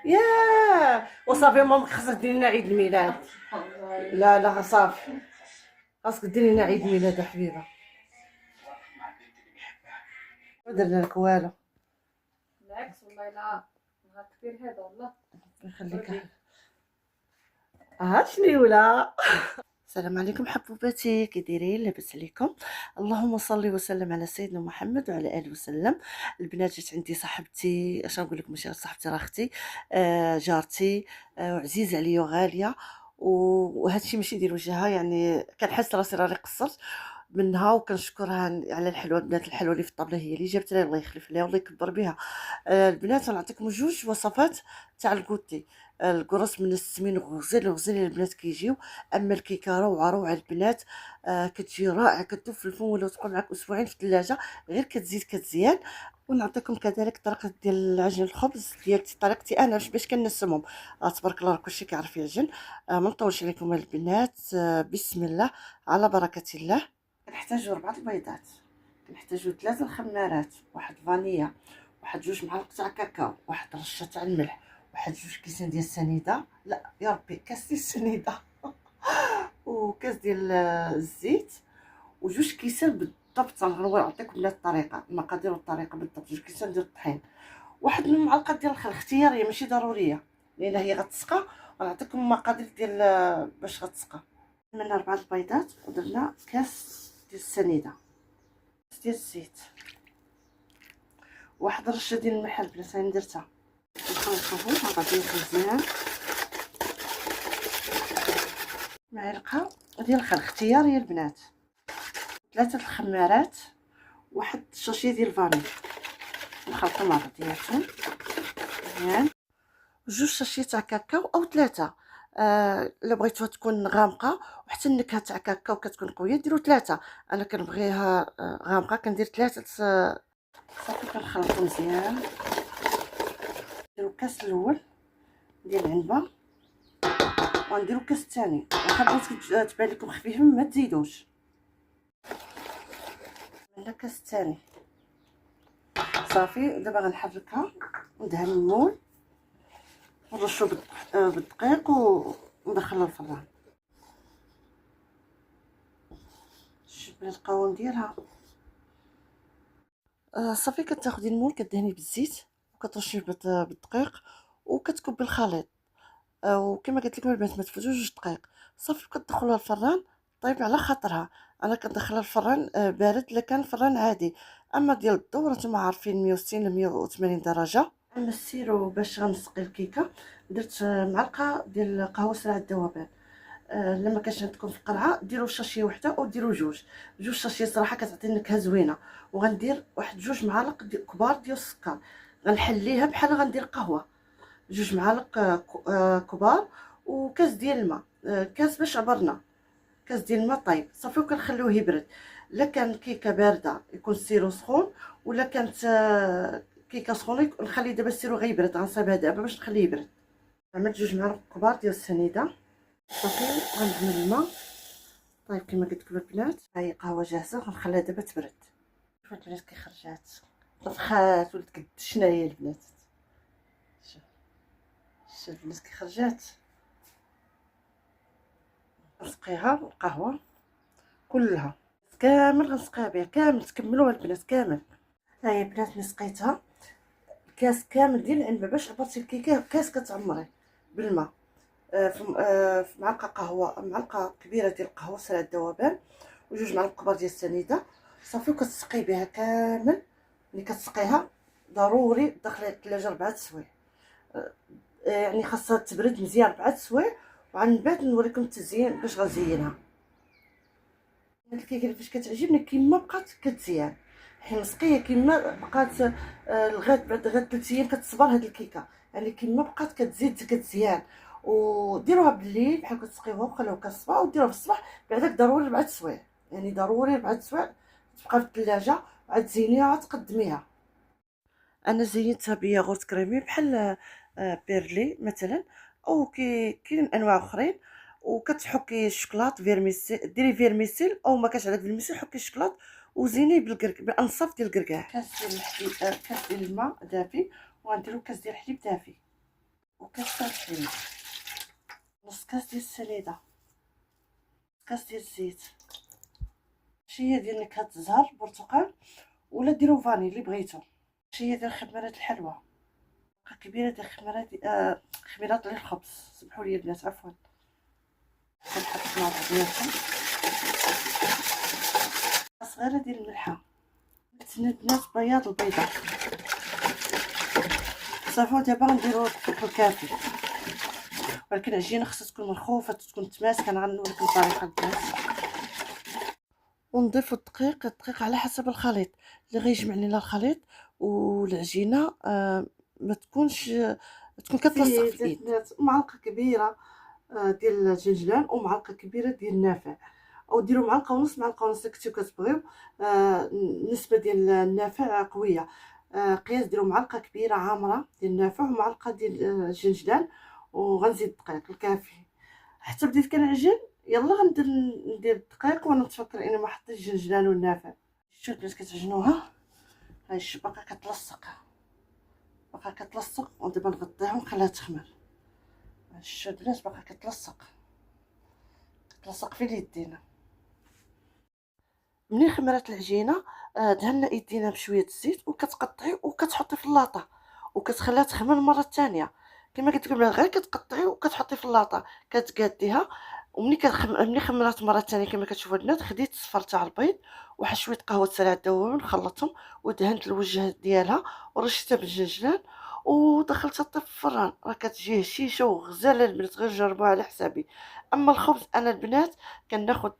ياه وصافي مامك خاصك ديري لنا عيد الميلاد. لا لا صافي، خاصك ديري لنا عيد ميلاد حبيبه. ما درنا لك والو. بالعكس والله لا، نهار كبير هذا والله. يخليك. شنو ولا. السلام عليكم حبوباتي، كي دايرين؟ لاباس عليكم؟ اللهم صل وسلم على سيدنا محمد وعلى اله وسلم. البنات جات عندي صاحبتي، اش نقول لكم، ماشي صاحبتي راه اختي، جارتي، وعزيزه عليا وغاليه، وهادشي ماشي ديال وجهها، يعني كنحس راسي راني قصرت منها، وكنشكرها على الحلوه. البنات الحلوه اللي في الطابله هي اللي جابت لها، الله يخلف لها والله يكبر بها. البنات غنعطيكم جوج وصفات تاع الكوتي. القرص من السمين غزال غزال البنات كيجيو. اما الكيكه روعه روعه البنات، كتجي رائعه، كتذوب في الفم ولا تبقى معك اسبوعين في الثلاجه، غير كتزيد كتزيان. ونعطيكم كذلك طريقه ديال عجن الخبز ديالتي، طريقتي انا باش كنسمهم. تبارك الله كلشي كيعرف يعجن. ما نطولش عليكم البنات، بسم الله على بركه الله. كنحتاجو 4 البيضات، كنحتاجو 3 الخمارات، واحد فانيا، واحد 2 معالق تاع كاكاو، واحد رشه تاع الملح، واحد 2 كيسان ديال السنيده، لا يا ربي كاس ديال السنيده وكاس ديال الزيت، وجوج كيسان بالضبط. غنعطيكم الطريقه، المقادير والطريقه بالضبط. 2 كيسان ديال الطحين، واحد المعلقه ديال الخل اختياريه ماشي ضروريه لان هي غتسقى. غنعطيكم المقادير ديال باش غتسقى. درنا 4 البيضات، ودرنا كاس ديال السنيده، كاس ديال الزيت، واحد رشه ديال الملح البنات انا درتها. نخلطوهم مع بعضيهم مزيان. معلقه ديال الخل اختياريه البنات، 3 الخمارات، واحد الشاشيه ديال الفاني، نخلطو مع بعضياتهم مزيان. 2 شاشيه تاع كاكاو او 3، الا بغيتوها تكون غامقه وحتى النكهه تاع كاكاو كتكون قويه ديروا 3. انا كنبغيها غامقه كندير 3. صافي كنخلطو مزيان. نديرو الكاس الاول ديال العنبه، ونديرو الكاس الثاني، واخا بغيت تبان لكم خفيفه ما تزيدوش. من الكاس الثاني صافي. دابا غنحركها وندهن المول ونرشو بالدقيق وندخلها الفران. شوف القوام ديالها. صافي كتاخدي المول كدهنيه بالزيت وكترشيه بالدقيق وكتكبي الخليط. وكما قلت لكم البنات ما تفوتوش 2 دقائق صافي. كتدخلوها الفران طيب على خاطرها. انا كندخلها الفران بارد الا كان الفران عادي. اما ديال الضو نتوما عارفين 160 ل 180 درجه. اما السيرو باش غنسقي الكيكه درت معلقه ديال قهوه سريعه الذوبان. لما كانش عندكم في القرعه ديروا شاشيه وحده او ديروا جوج شاشيه صراحه كتعطي نكهه زوينه. وغندير واحد 2 معالق كبار ديال السكر، غنحليها بحال غندير قهوه. 2 معالق كبار وكاس ديال الماء، كاس باش عبرنا، كاس ديال الماء طيب صافي. وكنخليوه يبرد. لا كان كيكه بارده يكون السيرو سخون، ولا كانت كيكه سخونه نخلي دابا السيرو غيبرد. غنصايبها دابا باش نخليه يبرد. عملت 2 معالق كبار ديال السنيده صافي. غنجمد الماء طيب كما قلت لكم البنات. هاي قهوه جاهزه غنخليها دابا تبرد. شوفوا البنات كي خرجات طفخات ولات كدشنا هي البنات. شوف البنات كي خرجات. نسقيها القهوه كلها كامل، غنسقيها بها كامل تكملوها البنات كامل. ها هي البنات سقيتها كاس كامل ديال العنبه باش عبرتي الكيكه كاس كتعمري بالماء. في معلقه قهوه، معلقه كبيره ديال القهوه سريعه الذوبان، و2 معالق كبار ديال السنيده صافي. وكتسقي بها كامل. ملي كتسقيها ضروري تدخليها للثلاجه 4 سوايع، يعني خاصها تبرد مزيان 4 سوايع. وعن بعد نوريكم التزيين باش غنزينها. هاد الكيكه فاش كتعجبني كيما بقات كتزيان، حين مسقيه كيما بقات لغايه بعد غير 3 ايام كتصبر هاد الكيكه، يعني كيما بقات كتزيد كتزيان. وديروها بالليل بحال كتسقيوها وخليوها كتصبر، وديروها في الصباح بعداك ضروري 4 سوايع، يعني ضروري 4 سوايع تبقى في الثلاجه. عاد تزينيها تقدميها. انا زينتها بياغورت كريمي بحال بيرلي مثلا، او كاين انواع اخرين. وكتحكي الشوكولات فيرميسيل، ديري فيرميسيل او ما كاش عندك فيرميسيل حكي الشوكولات وزينيه بانصاف ديال الكركاع. كاس ديال الحليب، كاس ديال الماء دافي، وغنديرو كاس ديال الحليب دافي، وكاس ديال الحليب، نص كاس ديال السنيده، كاس ديال الزيت، شويه ديال نكهه الزهر برتقال، ولا ديروا فاني اللي بغيتو، شويه ديال خميرات الحلوى، كبيره ديال خميرات للخبز، سمحوا لي البنات عفوا. كنحط مع بعضياتهم صغيره ديال الملحه. نتسنى البنات بياض البيضه صافي. دابا غنديرو الدقيق الكافي، ولكن العجينه خصها تكون منخوفه تكون متماسكه. انا غنوريكم الطريقه البنات. ونضيف الدقيق على حسب الخليط اللي غيجمع لينا الخليط، والعجينه ما تكونش تكون كتلصق في الايد. معلقه كبيره ديال الجنجلان ومعلقه كبيره ديال النافع، او ديروا معلقه ونص كنتو كتبغيو. النسبه ديال النافع قويه، قياس ديروا معلقه كبيره عامره ديال النافع ومعلقه ديال الجنجلان، وغنزيد الدقيق الكافي حتى بديت كنعجن. يلا غنبدا ندير الدقيق وانا متفكره اني ما حطيتش الجنجلان والنافع. شفتوا البنات كتعجنوها، هاي باقا كتلصق ودابا نغطيها ونخليها تخمر. شفتوا البنات باقا كتلصق في اليدينا. منين خمرات العجينه دهنا يدينا بشويه الزيت وكتقطعي وكتحطي في اللاطه وكتخليها تخمر المره الثانيه. كما قلت لكم غير كتقطعي وكتحطي في اللاطه كتقاديها. ومني خمرات المره الثانيه كما كتشوفوا البنات، خديت الصفر تاع البيض وواحد شويه قهوه سريعه الذوبان، خلطتهم ودهنت الوجه ديالها ورشتها بالجنجلان ودخلتها طيب في الفران. راه كتجي هشيشه وغزاله البنات، غير جربوها على حسابي. اما الخبز انا البنات كناخذ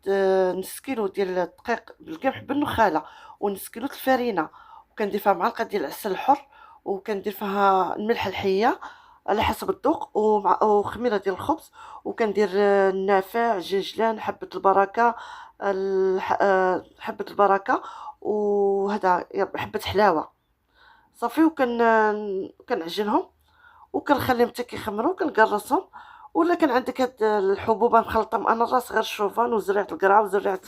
نص كيلو ديال الدقيق بالقمح بالنخاله ونص كيلو الفرينه، وكندير فيها معلقه ديال العسل الحر، وكندير فيها الملح الحيه على حسب الذوق، وخميره ديال الخبز، وكندير النافع، الجنجلان، حبه البركه، حبه البركه، وهذا حبه حلاوه صافي. كنعجنهم وكنخليهم حتى كيخمروا وكنقرصهم. ولا كان عندك هاد الحبوبه مخلطه انا الراس، غير الشوفان وزريعه القرعه وزريعه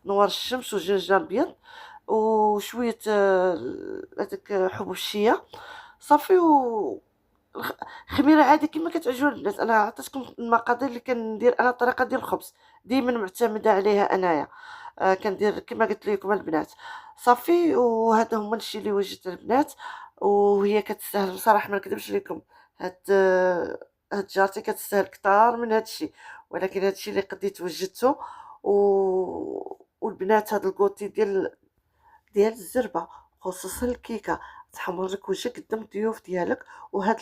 نوار الشمس وجنجال ابيض وشويه هذاك حبوب الشيا صافي. خميره عادي كما كتعجبوا الناس. انا عطيتكم المقادير اللي كندير انا، الطريقه ديال الخبز ديما معتمده عليها انايا. كندير كما قلت لكم البنات صافي. وهذا هما الشيء اللي وجدت البنات، وهي كتستاهل بصراحه ما نكذبش لكم. هاد جارتي كتستاهل كتار من هاد الشيء، ولكن هاد الشيء اللي قديت وجدته. والبنات هاد الكوتي ديال الزربه خصوصا الكيكه تحمر لك وجهك قدام الضيوف ديالك. وهاد